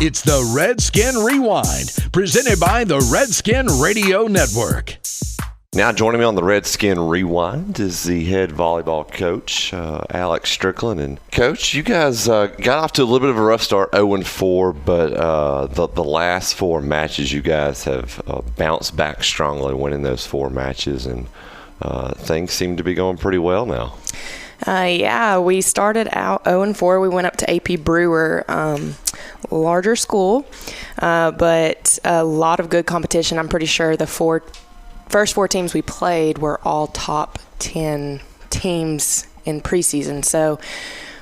It's the Redskin Rewind, presented by the Redskin Radio Network. Now joining me on the Redskin Rewind is the head volleyball coach, Alex Strickland. And Coach, you guys got off to a little bit of a rough start, 0-4, but the last four matches you guys have bounced back strongly, winning those four matches, and things seem to be going pretty well now. Yeah, we started out 0-4. We went up to AP Brewer, larger school, but a lot of good competition. I'm pretty sure the first four teams we played were all top 10 teams in preseason. So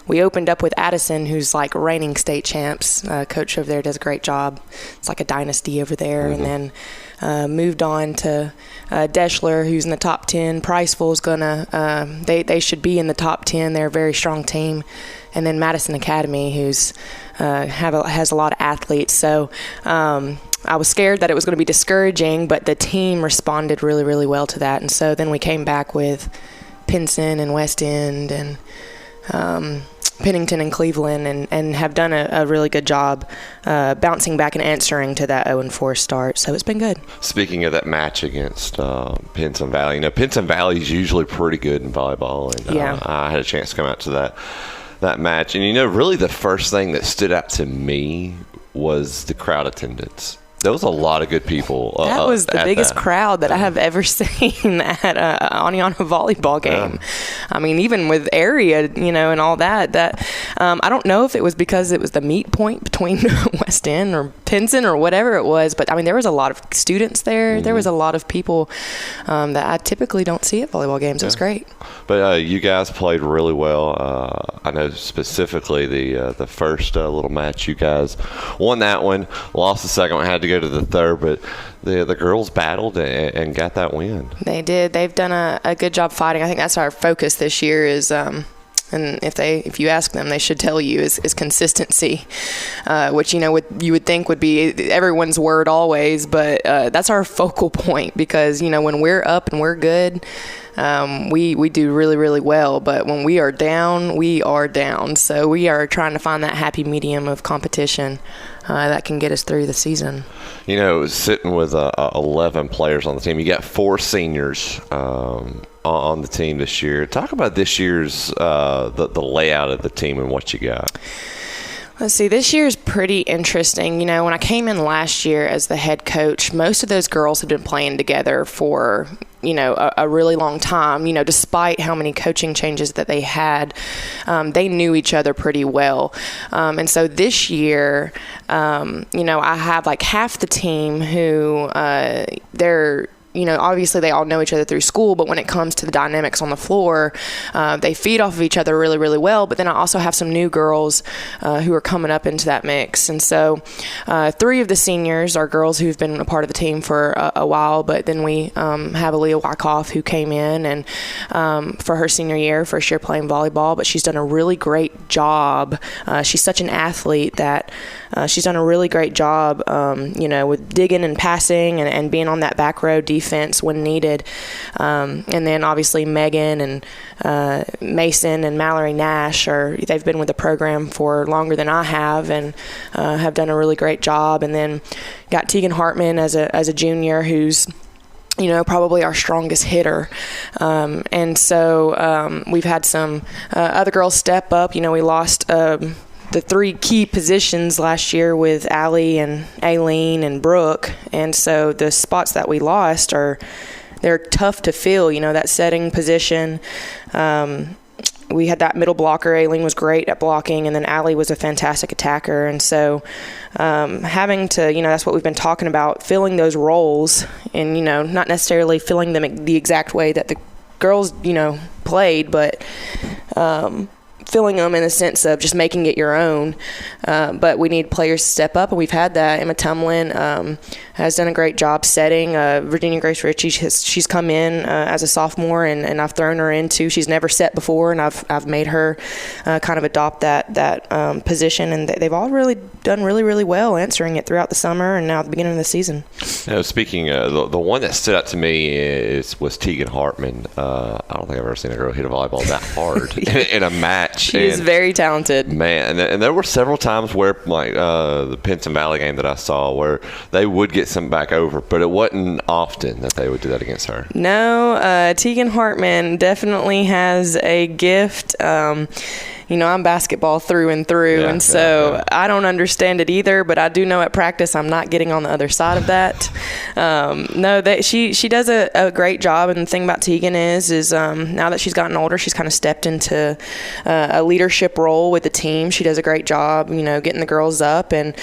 we opened up with Addison, who's like reigning state champs. Coach over there does a great job. It's like a dynasty over there. Mm-hmm. And then moved on to Deschler, who's in the top 10. Priceville's gonna they should be in the top 10. They're a very strong team. And then Madison Academy, who's has a lot of athletes. So I was scared that it was going to be discouraging, but the team responded really, really well to that. And so then we came back with Pinson and West End and Pennington and Cleveland, and have done a really good job bouncing back and answering to that 0-4 start. So it's been good. Speaking of that match against Pinson Valley, Pinson Valley is usually pretty good in volleyball, and yeah. I had a chance to come out to that match. And, really the first thing that stood out to me was the crowd attendance. There was a lot of good people. That was the biggest crowd that I have ever seen at an Aniana volleyball game. Yeah. I mean, even with area, and all that I don't know if it was because it was the meet point between West End or Pinson or whatever it was, but I mean, there was a lot of students there. Mm-hmm. There was a lot of people that I typically don't see at volleyball games. It was great. But you guys played really well. I know specifically the first little match, you guys won that one, lost the second one, had to go to the third, but the girls battled and got that win. They did. They've done a good job fighting. I think that's our focus this year is and if you ask them, they should tell you is consistency, which you would think would be everyone's word always, but that's our focal point, because when we're up and we're good, we do really, really well, but when we are down, we are down. So we are trying to find that happy medium of competition that can get us through the season. Sitting with 11 players on the team, you got 4 seniors on the team this year. Talk about this year's the layout of the team and what you got. Let's see, this year's pretty interesting. When I came in last year as the head coach, most of those girls had been playing together for a really long time. Despite how many coaching changes that they had, they knew each other pretty well. And so this year, I have like half the team who they're obviously they all know each other through school, but when it comes to the dynamics on the floor, they feed off of each other really, really well. But then I also have some new girls who are coming up into that mix. And so 3 of the seniors are girls who've been a part of the team for a while, but then we have Aaliyah Wyckoff, who came in and for her senior year, first year playing volleyball, but she's done a really great job. She's such an athlete that she's done a really great job, with digging and passing and being on that back row defense when needed. And then obviously Megan and Mason and Mallory Nash they've been with the program for longer than I have and have done a really great job. And then got Tegan Hartman as a junior, who's probably our strongest hitter. And so we've had some other girls step up. We lost the 3 key positions last year with Allie and Aileen and Brooke. And so the spots that we lost they're tough to fill, that setting position. We had that middle blocker. Aileen was great at blocking, and then Allie was a fantastic attacker. And so having to, that's what we've been talking about, filling those roles and, not necessarily filling them the exact way that the girls, played, but filling them in the sense of just making it your own. But we need players to step up, and we've had that. Emma Tumlin has done a great job setting. Virginia Grace Ritchie, she's come in as a sophomore, and I've thrown her into. She's never set before, and I've made her kind of adopt that position, and they've all really done really, really well answering it throughout the summer and now at the beginning of the season. Speaking of, the one that stood out to me was Tegan Hartman. I don't think I've ever seen a girl hit a volleyball that hard in a match. match. She is very talented. Man, and there were several times where, like the Pinson Valley game that I saw, where they would get some back over, but it wasn't often that they would do that against her. No, Tegan Hartman definitely has a gift. I'm basketball through and through, and so I don't understand it either, but I do know at practice I'm not getting on the other side of that. She does a great job, and the thing about Tegan is now that she's gotten older, she's kind of stepped into a leadership role with the team. She does a great job, getting the girls up and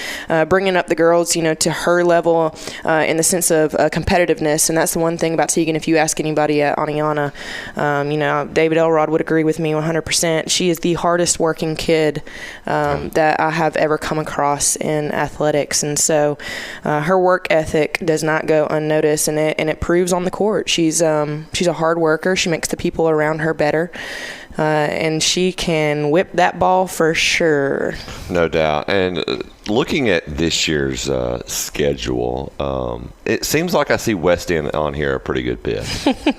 bringing up the girls, to her level in the sense of competitiveness, and that's the one thing about Tegan. If you ask anybody at Aniana, David Elrod would agree with me 100%. She is the hardest working kid that I have ever come across in athletics, and so her work ethic does not go unnoticed, and it proves on the court. She's a hard worker. She makes the people around her better. And she can whip that ball for sure. No doubt. And looking at this year's schedule, it seems like I see West End on here a pretty good bit.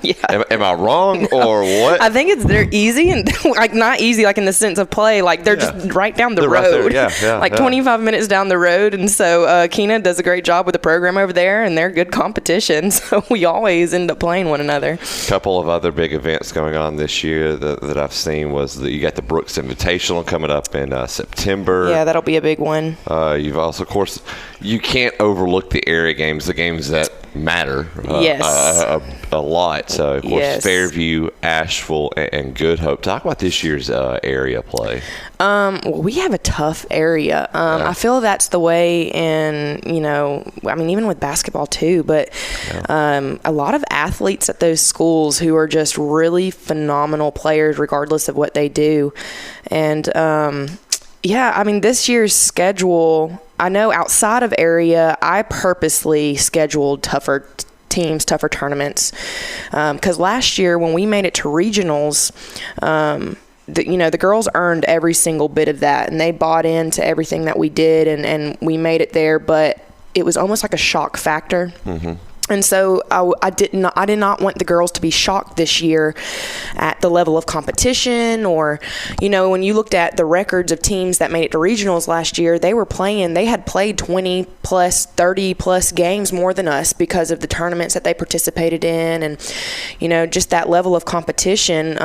Yeah. Am I wrong or what? I think they're easy and like not easy like in the sense of play. Like they're just right down the road. Right 25 minutes down the road. And so Keena does a great job with the program over there, and they're good competition. So we always end up playing one another. A couple of other big events going on this year that I've seen was that you got the Brooks Invitational coming up in September. Yeah, that'll be a big one. You've also, of course, you can't overlook the area games, the games that matter a lot. So, of course, Fairview, Asheville, and Good Hope. Talk about this year's area play. Well, we have a tough area. I feel that's the way in, even with basketball too, but a lot of athletes at those schools who are just really phenomenal players regardless of what they do. And, this year's schedule, I know outside of area, I purposely scheduled tougher teams, tougher tournaments. Because last year when we made it to regionals, the girls earned every single bit of that, and they bought into everything that we did, and we made it there, but it was almost like a shock factor. Mm-hmm. And so I did not want the girls to be shocked this year at the level of competition, or, when you looked at the records of teams that made it to regionals last year, they had played 20 plus, 30 plus games more than us because of the tournaments that they participated in. And, just that level of competition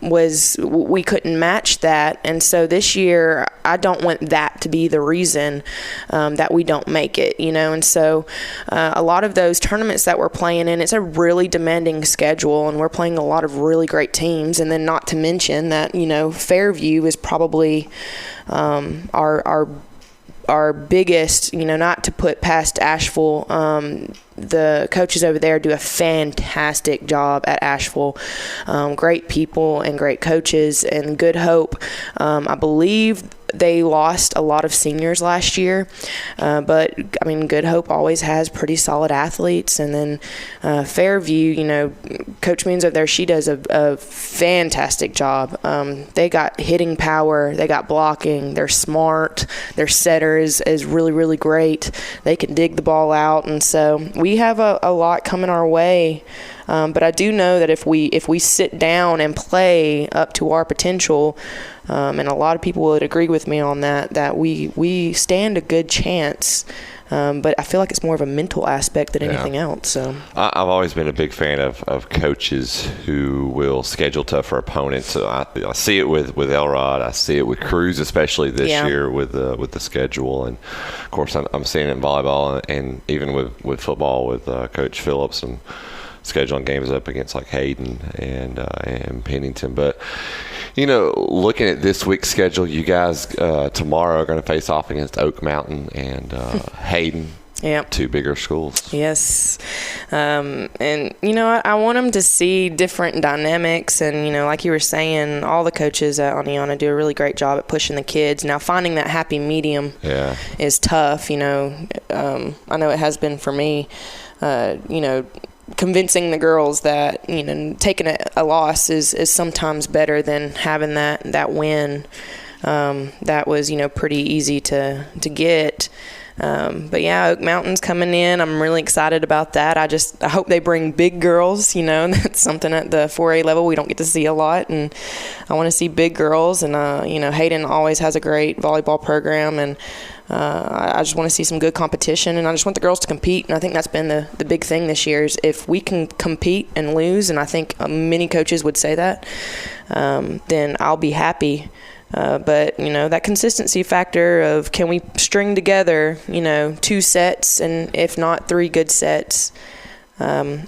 we couldn't match that. And so this year, I don't want that to be the reason that we don't make it, and so a lot of those tournaments that we're playing in, it's a really demanding schedule, and we're playing a lot of really great teams. And then not to mention that, Fairview is probably our biggest, not to put past Asheville. The coaches over there do a fantastic job at Asheville. Great people and great coaches. And Good Hope, I believe they lost a lot of seniors last year, but Good Hope always has pretty solid athletes. And then Fairview, Coach Moons over there, she does a fantastic job. They got hitting power, they got blocking, they're smart, their setter is really, really great. They can dig the ball out, and so we have a lot coming our way. But I do know that if we sit down and play up to our potential, and a lot of people would agree with me on that we stand a good chance. But I feel like it's more of a mental aspect than anything else. So I've always been a big fan of coaches who will schedule tougher opponents. So I see it with Elrod. I see it with Cruz, especially this year with the schedule. And of course, I'm seeing it in volleyball and even with football with Coach Phillips and scheduling games up against like Hayden and Pennington. But looking at this week's schedule, you guys tomorrow are going to face off against Oak Mountain and Hayden. Yep. Two bigger schools. Yes. And, I want them to see different dynamics. And, like you were saying, all the coaches at Aniana do a really great job at pushing the kids. Now, finding that happy medium is tough. I know it has been for me, convincing the girls that, taking a loss is sometimes better than having that win. That was, pretty easy to get. But yeah, Oak Mountain's coming in. I'm really excited about that. I hope they bring big girls. That's something at the 4A level we don't get to see a lot, and I want to see big girls. And Hayden always has a great volleyball program, and I just want to see some good competition, and I just want the girls to compete. And I think that's been the big thing this year is if we can compete and lose, and I think many coaches would say that, then I'll be happy. But that consistency factor of can we string together 2 sets, and if not 3 good sets,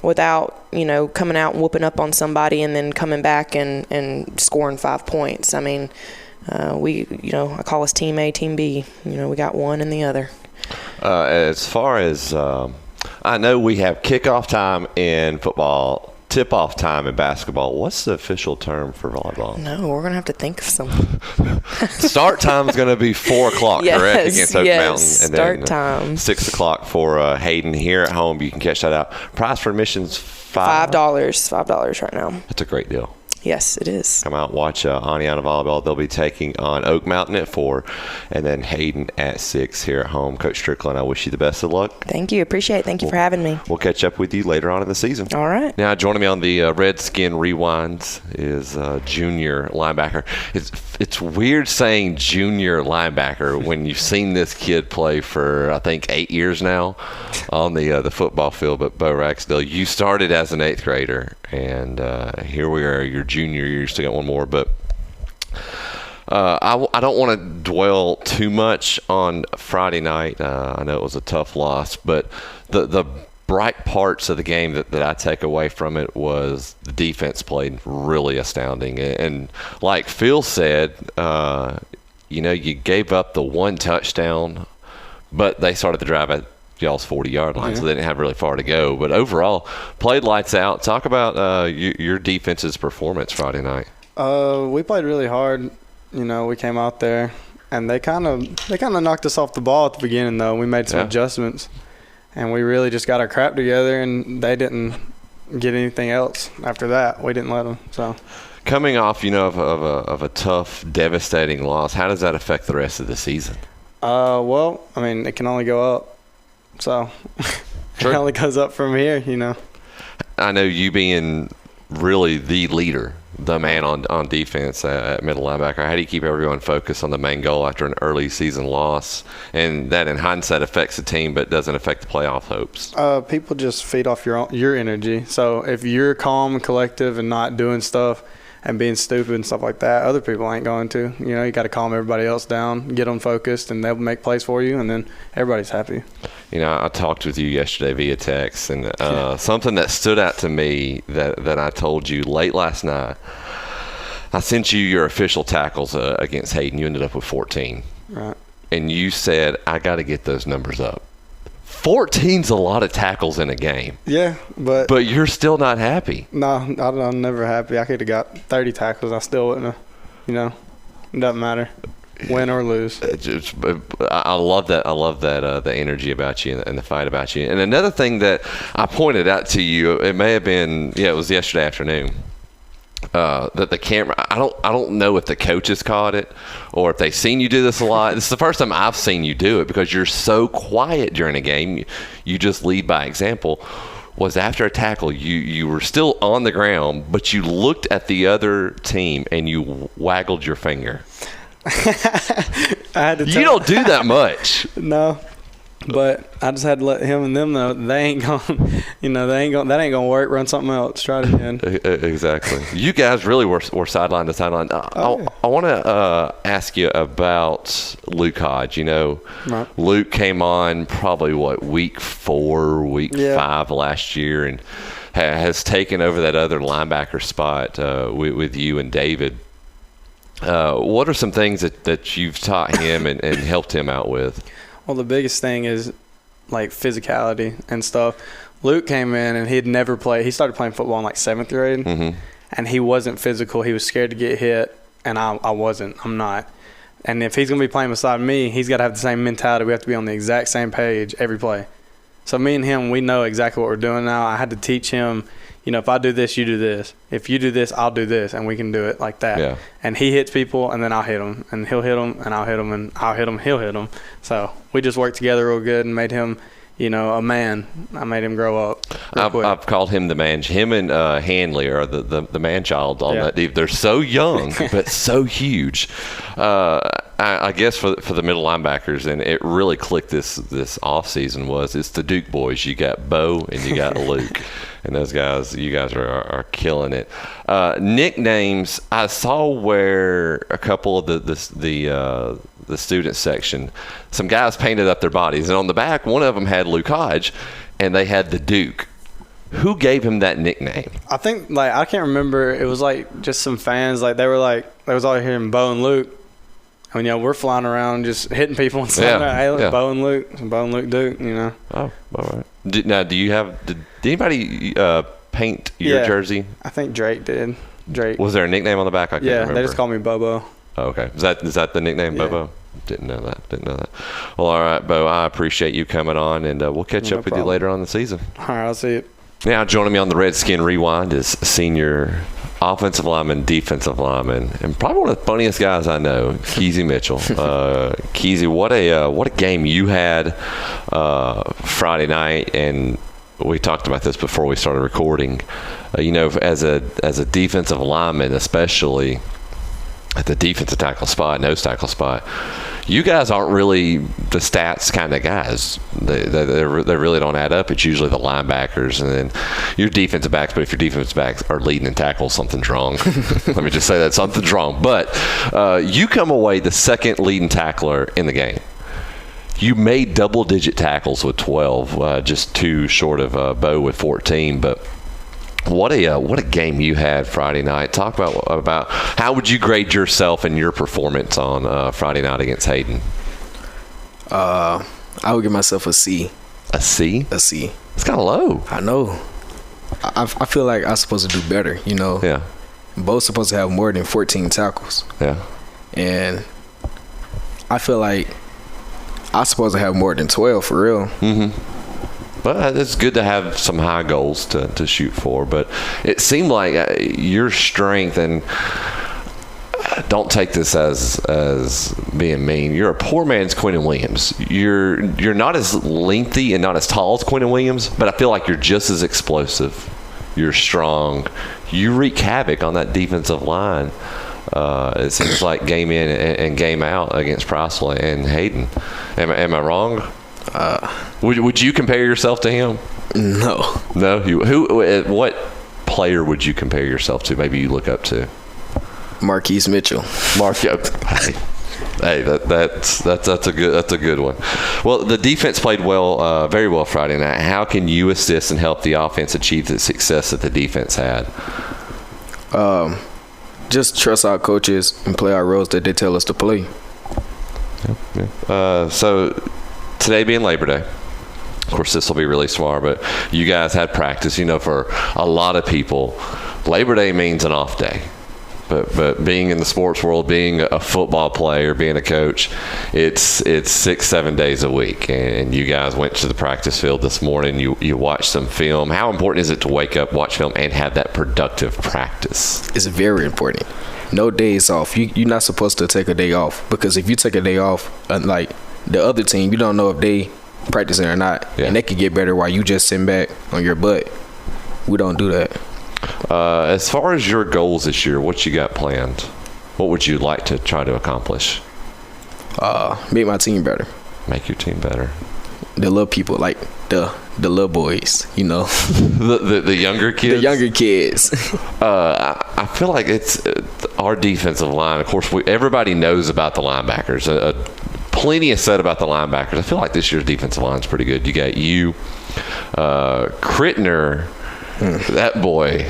without coming out and whooping up on somebody and then coming back and scoring 5 points. I mean, I call us Team A, Team B. We got one and the other. As far as I know, we have kickoff time in football, tip-off time in basketball. What's the official term for volleyball? No, we're going to have to think of something. Start time is going to be 4 o'clock, correct, against Oak Mountain. And start then, time. 6 o'clock for Hayden here at home. You can catch that out. Price for admissions, $5. $5 right now. That's a great deal. Yes, it is. Come out, watch Aniana Volleyball. They'll be taking on Oak Mountain at 4, and then Hayden at 6 here at home. Coach Strickland, I wish you the best of luck. Thank you. Appreciate it. Thank you for having me. We'll catch up with you later on in the season. All right. Now, joining me on the Redskin Rewinds is junior linebacker. It's weird saying junior linebacker when you've seen this kid play for, I think, 8 years now on the football field. But Bo Ragsdale, you started as an 8th grader, and here we are, your junior year. You still got one more, but I don't want to dwell too much on Friday night. I know it was a tough loss, but the bright parts of the game that I take away from it was the defense played really astounding. And like Phil said, you gave up the 1 touchdown, but they started the drive at y'all's 40-yard line, so they didn't have really far to go. But overall, played lights out. Talk about your defense's performance Friday night. We played really hard. We came out there, and they kind of knocked us off the ball at the beginning, though. We made some adjustments, and we really just got our crap together, and they didn't get anything else after that. We didn't let them. So, coming off, of a tough, devastating loss, how does that affect the rest of the season? Well, I mean, it can only go up. So it only goes up from here, I know you being really the leader, the man on defense at middle linebacker. How do you keep everyone focused on the main goal after an early season loss? And that in hindsight affects the team but doesn't affect the playoff hopes. People just feed off your energy. So if you're calm and collective and not doing stuff and being stupid and stuff like that, other people ain't going to. You got to calm everybody else down, get them focused, and they'll make plays for you, and then everybody's happy. I talked with you yesterday via text, and something that stood out to me that I told you late last night, I sent you your official tackles against Hayden. You ended up with 14. Right. And you said, I got to get those numbers up. 14's a lot of tackles in a game. Yeah, but you're still not happy. No, I'm never happy. I could have got 30 tackles. I still wouldn't have, it doesn't matter, win or lose. I love that. I love that the energy about you and the fight about you. And another thing that I pointed out to you, it may have been, it was yesterday afternoon. That the camera, I don't know if the coaches caught it or if they've seen you do this a lot. This is the first time I've seen you do it because you're so quiet during a game. You just lead by example. Was after a tackle, you were still on the ground, but you looked at the other team and you waggled your finger. I had to you don't do that much. No. But I just had to let him and them know that ain't gonna work. Run something else. Try it again. Exactly. You guys really were sideline to sideline. I want to ask you about Luke Hodge. Right. Luke came on probably week 4, week 5 last year, and has taken over that other linebacker spot with you and David. What are some things that you've taught him and helped him out with? Well, the biggest thing is, physicality and stuff. Luke came in, and he'd never played. He started playing football in, 7th grade, and he wasn't physical. He was scared to get hit, and I wasn't. I'm not. And if he's going to be playing beside me, he's got to have the same mentality. We have to be on the exact same page every play. So me and him, we know exactly what we're doing now. I had to teach him, if I do this, you do this. If you do this, I'll do this, and we can do it like that. Yeah. And he hits people, and then I'll hit him, and he'll hit them, and I'll hit him, and I'll hit him, he'll hit them. So we just worked together real good and made him, a man. I made him grow up. I've called him the man. Him and Hanley are the man child on that deep. They're so young, but so huge. I guess for the middle linebackers, and it really clicked this off season it's the Duke boys. You got Bo and you got Luke, and those guys. You guys are killing it. Nicknames. I saw where a couple of the student section, some guys painted up their bodies, and on the back, one of them had Luke Hodge, and they had the Duke. Who gave him that nickname? I think I can't remember. It was just some fans. They was all hearing Bo and Luke. I mean, we're flying around just hitting people and stuff. Yeah. Hey, look, Bo and Luke Duke. Oh, all right. Did anybody paint your jersey? I think Drake did. Drake. Was there a nickname on the back? I can't remember. They just call me Bobo. Oh, okay. Is that the nickname, Bobo? Didn't know that. Well, all right, Bo. I appreciate you coming on, and we'll catch up with you later on in the season. All right, I'll see you. Now joining me on the Redskin Rewind is senior offensive lineman, defensive lineman, and probably one of the funniest guys I know, Keezy Mitchell. Keezy, what a game you had Friday night, and we talked about this before we started recording. As a defensive lineman, especially at the defensive tackle spot, nose tackle spot, you guys aren't really the stats kind of guys. They really don't add up. It's usually the linebackers and then your defensive backs. But if your defensive backs are leading in tackles, something's wrong. Let me just say that something's wrong. But you come away the second leading tackler in the game. You made double-digit tackles with 12, just 2 short of Bo with 14. But what a game you had Friday night. Talk about how would you grade yourself and your performance on Friday night against Hayden? I would give myself a C. A C? A C. It's kind of low. I know. I feel like I'm supposed to do better, Yeah. Bo's supposed to have more than 14 tackles. Yeah. And I feel like I'm supposed to have more than 12 for real. Mm-hmm. But it's good to have some high goals to shoot for. But it seemed like your strength, and don't take this as being mean, you're a poor man's Quentin Williams. You're not as lengthy and not as tall as Quentin Williams, but I feel like you're just as explosive. You're strong. You wreak havoc on that defensive line. It seems like game in and game out against Priceland and Hayden. Am I wrong? Would you compare yourself to him? No. No. What player would you compare yourself to? Maybe you look up to Marquise Mitchell. Hey, that's a good one. Well, the defense played well, very well Friday night. How can you assist and help the offense achieve the success that the defense had? Just trust our coaches and play our roles that they tell us to play. Yeah. So today being Labor Day, of course this will be released tomorrow, but you guys had practice. For a lot of people, Labor Day means an off day. But being in the sports world, being a football player, being a coach, it's 6-7 days a week. And you guys went to the practice field this morning. You watched some film. How important is it to wake up, watch film, and have that productive practice? It's very important. No days off. You're not supposed to take a day off, because if you take a day off, like the other team, you don't know if they practicing or not, and they could get better while you just sitting back on your butt. We don't do that. As far as your goals this year, what you got planned? What would you like to try to accomplish? Make my team better. Make your team better. The little people, like the little boys, the younger kids. The younger kids. I feel like it's our defensive line. Of course, everybody knows about the linebackers. Plenty is said about the linebackers. I feel like this year's defensive line is pretty good. You got Crittner. That boy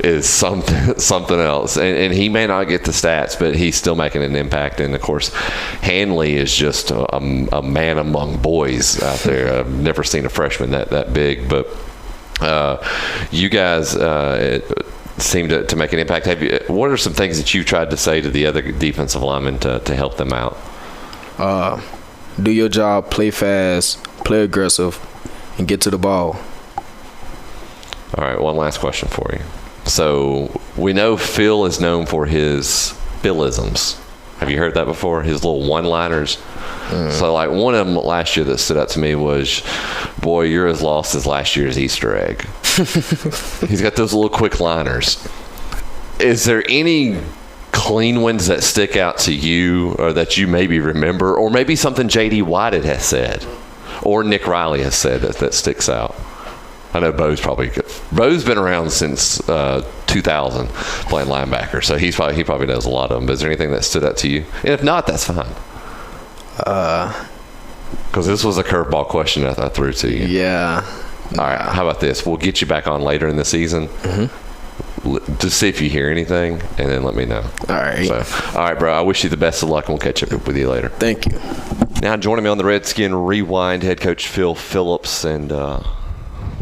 is something else, and he may not get the stats, but he's still making an impact. And of course, Hanley is just a man among boys out there. I've never seen a freshman that big, but you guys seem to make an impact. What are some things that you've tried to say to the other defensive linemen to help them out? Do your job, play fast, play aggressive, and get to the ball. All right, one last question for you. So we know Phil is known for his Philisms. Have you heard that before? His little one-liners. So, like, one of them last year that stood out to me was, boy, you're as lost as last year's Easter egg. He's got those little quick liners. Is there any clean ones that stick out to you or that you maybe remember, or maybe something J.D. Whited has said or Nick Riley has said that sticks out? I know Bo's been around since 2000 playing linebacker, so he probably knows a lot of them. But is there anything that stood out to you? And if not, that's fine. Because this was a curveball question that I threw to you. Yeah. All right. How about this? We'll get you back on later in the season. Just see if you hear anything, and then let me know. All right. All right, bro. I wish you the best of luck, and we'll catch up with you later. Thank you. Now joining me on the Redskin Rewind, head coach Phil Phillips. And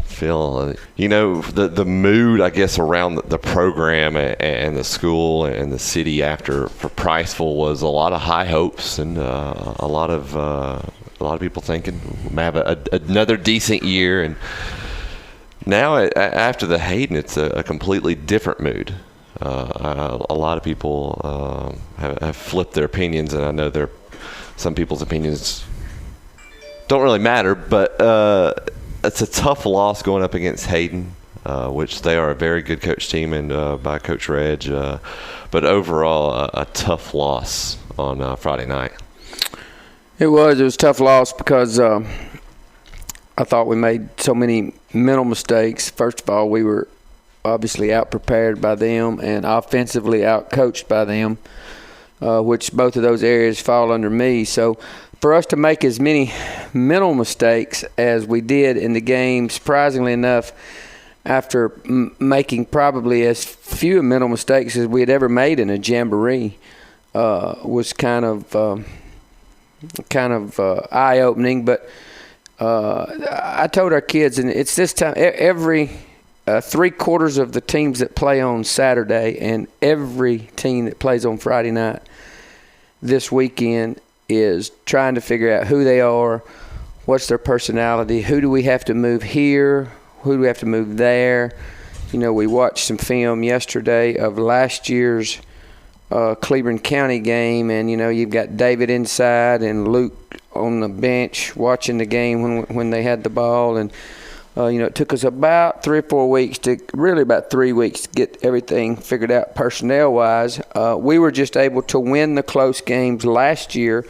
Phil, you know, the mood, I guess, around the program and the school and the city for Priceville was a lot of high hopes and a lot of people thinking we may have another decent year. And now after the Hayden, it's a completely different mood. A lot of people have flipped their opinions, and I know some people's opinions don't really matter, but it's a tough loss going up against Hayden, which they are a very good coach team and by Coach Reg. But overall, a tough loss on Friday night. It was a tough loss because I thought we made so many mental mistakes. First of all, we were obviously out-prepared by them and offensively out-coached by them, which both of those areas fall under me. So for us to make as many mental mistakes as we did in the game, surprisingly enough, after making probably as few mental mistakes as we had ever made in a jamboree, was kind of eye-opening. But I told our kids, and it's this time, every three-quarters of the teams that play on Saturday and every team that plays on Friday night this weekend is trying to figure out who they are, what's their personality, who do we have to move here, who do we have to move there. You know, we watched some film yesterday of last year's Cleveland County game, and, you know, you've got David inside and Luke on the bench watching the game when they had the ball. And, you know, it took us about 3 or 4 weeks about 3 weeks to get everything figured out personnel-wise. We were just able to win the close games last year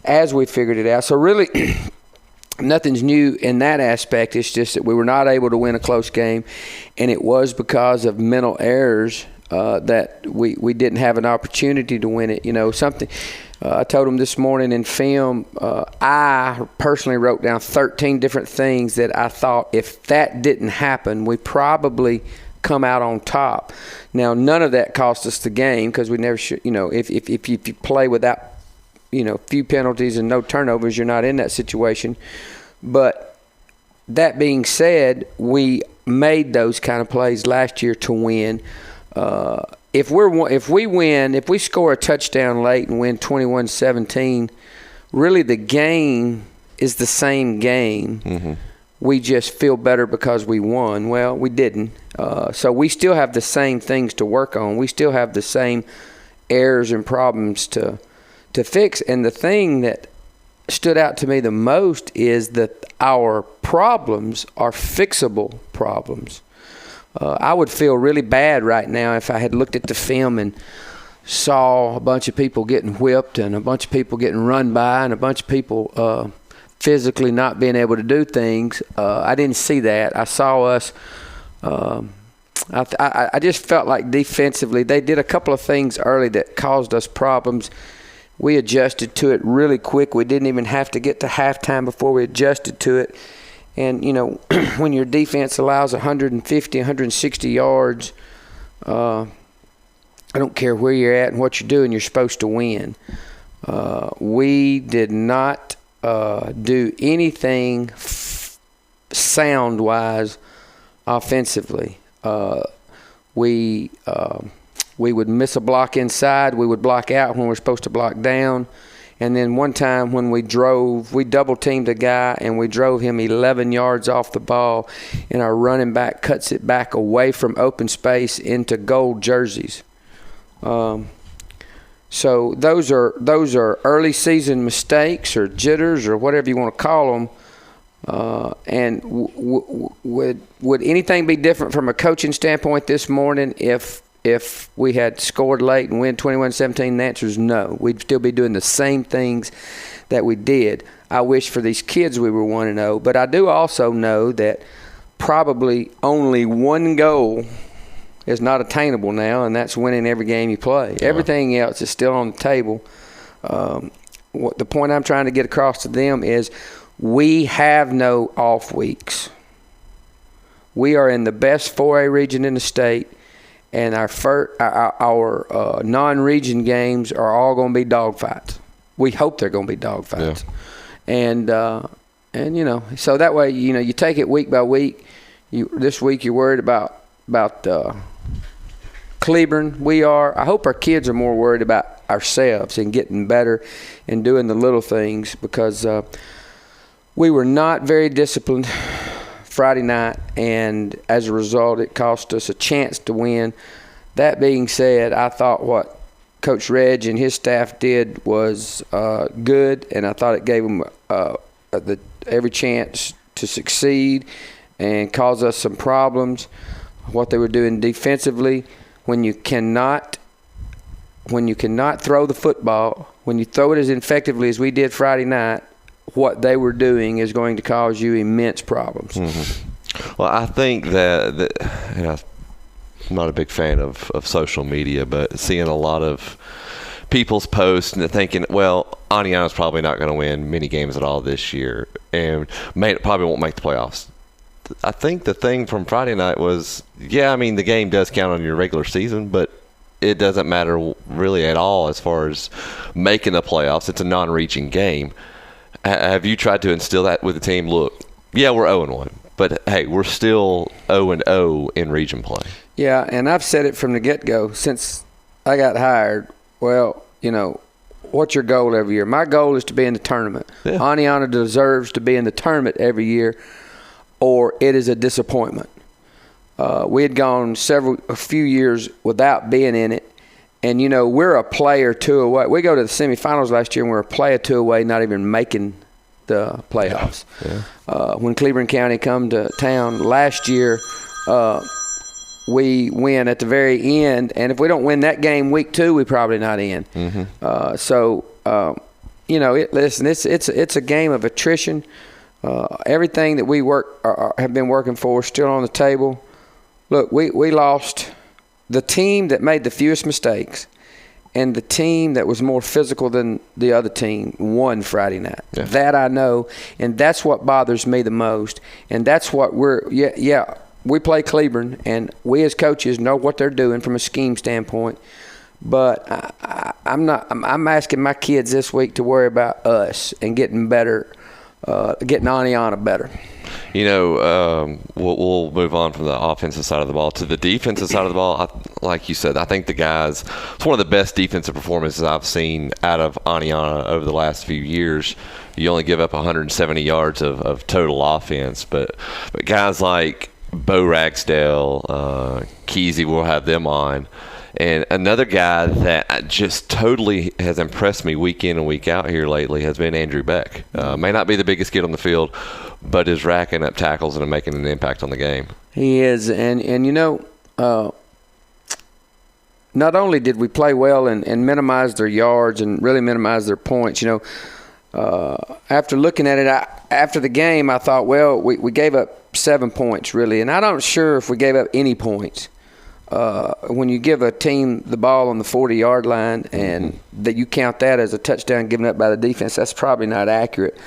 as we figured it out. So really nothing's new in that aspect. It's just that we were not able to win a close game, and it was because of mental errors that we didn't have an opportunity to win it. You know, something I told them this morning in film, I personally wrote down 13 different things that I thought if that didn't happen, we probably come out on top. Now, none of that cost us the game because we never should. You know, if you play without, you know, few penalties and no turnovers, you're not in that situation. But that being said, we made those kind of plays last year to win. If we score a touchdown late and win 21-17, really the game is the same game. Mm-hmm. We just feel better because we won. Well, we didn't. So we still have the same things to work on. We still have the same errors and problems to fix. And the thing that stood out to me the most is that our problems are fixable problems. I would feel really bad right now if I had looked at the film and saw a bunch of people getting whipped and a bunch of people getting run by and a bunch of people physically not being able to do things. I didn't see that. I saw us I just felt like defensively they did a couple of things early that caused us problems. We adjusted to it really quick. We didn't even have to get to halftime before we adjusted to it. And, you know, when your defense allows 150, 160 yards, I don't care where you're at and what you're doing, you're supposed to win. We did not do anything sound-wise offensively. We would miss a block inside. We would block out when we're supposed to block down. And then one time when we double-teamed a guy, and we drove him 11 yards off the ball, and our running back cuts it back away from open space into gold jerseys. So those are early season mistakes or jitters or whatever you want to call them. And would anything be different from a coaching standpoint this morning if we had scored late and win 21-17? The answer is no. We'd still be doing the same things that we did. I wish for these kids we were 1-0, but I do also know that probably only one goal is not attainable now, and that's winning every game you play. Yeah. Everything else is still on the table. The point I'm trying to get across to them is we have no off weeks. We are in the best 4A region in the state, and our non-region games are all going to be dogfights. We hope they're going to be dogfights. Yeah. And so that way, you take it week by week. This week you're worried about Cleburne. I hope our kids are more worried about ourselves and getting better and doing the little things, because we were not very disciplined Friday night, and as a result, it cost us a chance to win. That being said, I thought what Coach Reg and his staff did was good, and I thought it gave them every chance to succeed and cause us some problems. What they were doing defensively, when you cannot throw the football, when you throw it as effectively as we did Friday night, what they were doing is going to cause you immense problems. Mm-hmm. Well, I think that I'm not a big fan of social media, but seeing a lot of people's posts and thinking, well, Aniana's probably not going to win many games at all this year and probably won't make the playoffs. I think the thing from Friday night was, the game does count on your regular season, but it doesn't matter really at all as far as making the playoffs. It's a non-reaching game. Have you tried to instill that with the team? Look, we're 0-1, but hey, we're still 0-0 in region play. Yeah, and I've said it from the get-go since I got hired. Well, what's your goal every year? My goal is to be in the tournament. Yeah. Aniana deserves to be in the tournament every year, or it is a disappointment. We had gone a few years without being in it, and we're a play or two away. We go to the semifinals last year, and we're a play or two away, not even making the playoffs. Yeah. When Cleburne County come to town last year, we win at the very end, and if we don't win that game week 2, we're probably not in. Mm-hmm. Listen, it's a game of attrition. Everything that we have been working for is still on the table. Look, we lost the team that made the fewest mistakes, and the team that was more physical than the other team won Friday night. Yeah. That I know, and that's what bothers me the most. And that's what we play Cleburne, and we as coaches know what they're doing from a scheme standpoint. But I'm asking my kids this week to worry about us and getting better, getting Aniana better. We'll move on from the offensive side of the ball to the defensive side of the ball. Like you said, I think the guys, it's one of the best defensive performances I've seen out of Aniana over the last few years. You only give up 170 yards of total offense, but guys like Bo Ragsdale, Keezy, we'll have them on. And another guy that just totally has impressed me week in and week out here lately has been Andrew Beck. May not be the biggest kid on the field, but is racking up tackles and making an impact on the game. He is. And not only did we play well and minimize their yards and really minimize their points, after looking at it, after the game, I thought, well, we gave up 7 points, really. And I'm not sure if we gave up any points. When you give a team the ball on the 40-yard line and that you count that as a touchdown given up by the defense, that's probably not accurate.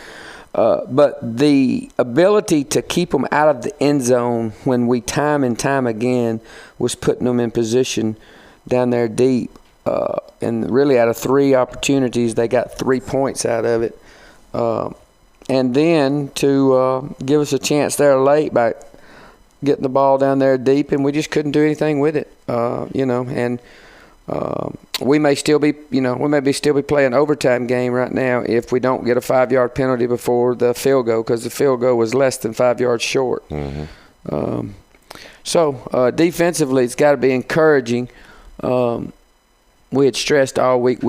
But the ability to keep them out of the end zone when we time and time again was putting them in position down there deep. And really out of 3 opportunities, they got 3 points out of it. And then to give us a chance there late by getting the ball down there deep, and we just couldn't do anything with it, And we may still be playing overtime game right now if we don't get a 5-yard penalty before the field goal, because the field goal was less than 5 yards short. Mm-hmm. So defensively, it's got to be encouraging. We had stressed all week.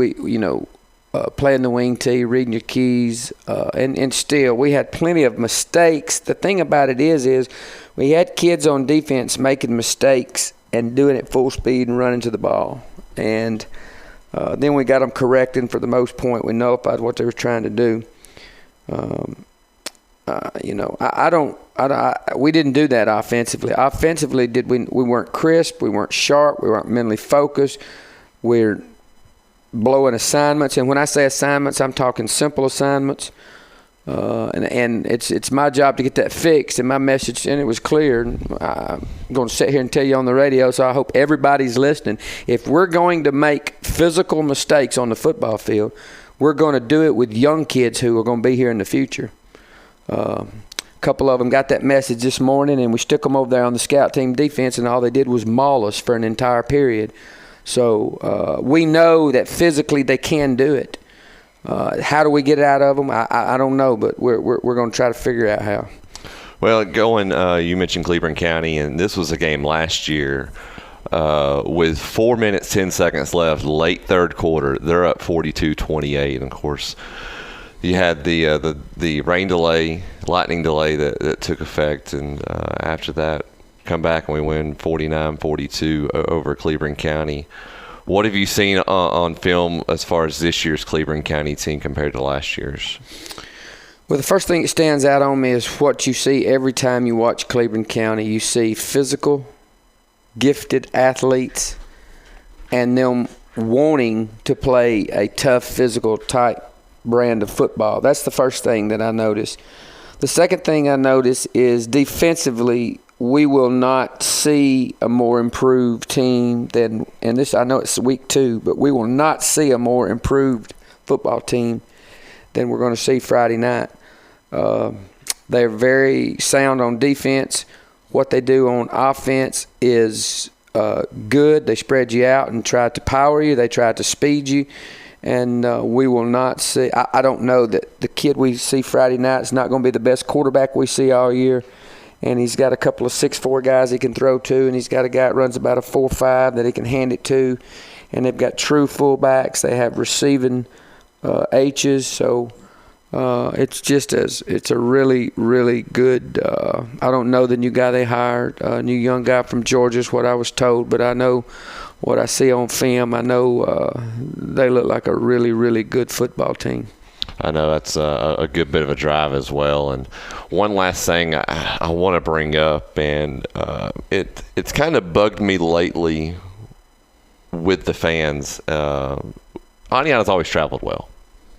Playing the wing tee, reading your keys, and still we had plenty of mistakes. The thing about it is we had kids on defense making mistakes and doing it full speed and running to the ball. And then we got them correcting for the most point. We nullified what they were trying to do. We didn't do that offensively. Offensively, we weren't crisp, we weren't sharp, we weren't mentally focused. We're blowing assignments, and when I say assignments, I'm talking simple assignments. And it's my job to get that fixed, and my message, and it was clear. I'm going to sit here and tell you on the radio, so I hope everybody's listening. If we're going to make physical mistakes on the football field, we're going to do it with young kids who are going to be here in the future. A couple of them got that message this morning, and we stuck them over there on the scout team defense, and all they did was maul us for an entire period. So we know that physically they can do it. How do we get it out of them? I don't know, but we're going to try to figure out how. Well, you mentioned Cleburne County, and this was a game last year with 4 minutes, 10 seconds left, late third quarter. They're up 42-28, and of course you had the rain delay, lightning delay that took effect, and after that come back and we win 49-42 over Cleburne County. What have you seen on film as far as this year's Cleburne County team compared to last year's? Well, the first thing that stands out on me is what you see every time you watch Cleburne County. You see physical, gifted athletes and them wanting to play a tough, physical type brand of football. That's the first thing that I notice. The second thing I notice is defensively, we will not see a more improved team than, and this, I know it's week 2, but we will not see a more improved football team than we're going to see Friday night. They're very sound on defense. What they do on offense is good. They spread you out and try to power you. They try to speed you. And we will not see – I don't know that the kid we see Friday night is not going to be the best quarterback we see all year. And he's got a couple of 6'4" guys he can throw to, and he's got a guy that runs about a 4.5 that he can hand it to. And they've got true fullbacks. They have receiving H's. So it's a really, really good I don't know the new guy they hired, a new young guy from Georgia is what I was told, but I know what I see on film. I know they look like a really, really good football team. I know that's a good bit of a drive as well. And one last thing I want to bring up, and it's kind of bugged me lately with the fans. Aniana's always traveled well,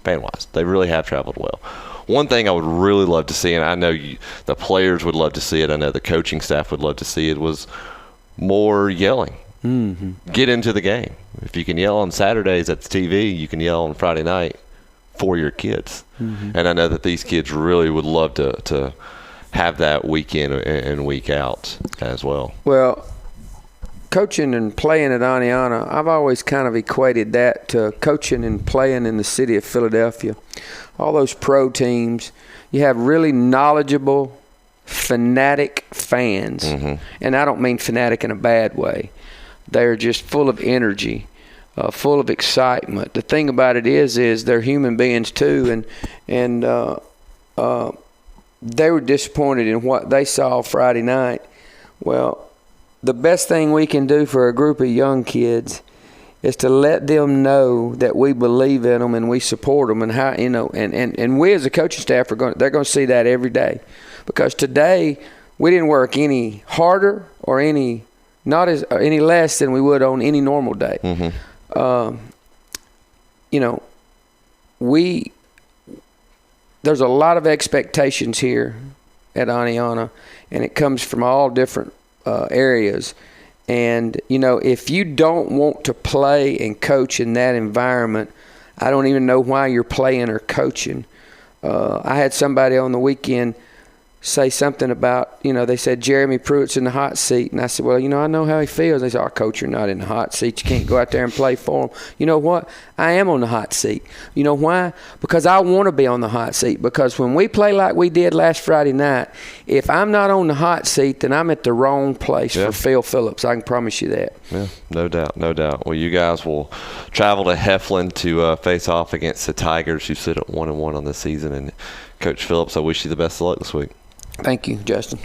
fan-wise. They really have traveled well. One thing I would really love to see, and I know the players would love to see it, I know the coaching staff would love to see it, was more yelling. Mm-hmm. Get into the game. If you can yell on Saturdays at the TV, you can yell on Friday night for your kids. Mm-hmm. And I know that these kids really would love to have that week in and week out as well. Well, coaching and playing at Aniana, I've always kind of equated that to coaching and playing in the city of Philadelphia. All those pro teams, you have really knowledgeable, fanatic fans. Mm-hmm. And I don't mean fanatic in a bad way. They're just full of energy. Full of excitement. The thing about it is they're human beings too, and they were disappointed in what they saw Friday night. Well, the best thing we can do for a group of young kids is to let them know that we believe in them and we support them, and how and we as a coaching staff they're going to see that every day, because today we didn't work any harder or any less than we would on any normal day. Mm-hmm. There's a lot of expectations here at Aniana, and it comes from all different areas. And, if you don't want to play and coach in that environment, I don't even know why you're playing or coaching. I had somebody on the weekend say something about, they said Jeremy Pruitt's in the hot seat. And I said, well, I know how he feels. They said, Coach, you're not in the hot seat. You can't go out there and play for him. You know what? I am on the hot seat. You know why? Because I want to be on the hot seat. Because when we play like we did last Friday night, if I'm not on the hot seat, then I'm at the wrong place for Phil Phillips. I can promise you that. Yeah, no doubt. Well, you guys will travel to Heflin to face off against the Tigers, who sit at 1-1 on this season. And Coach Phillips, I wish you the best of luck this week. Thank you, Justin.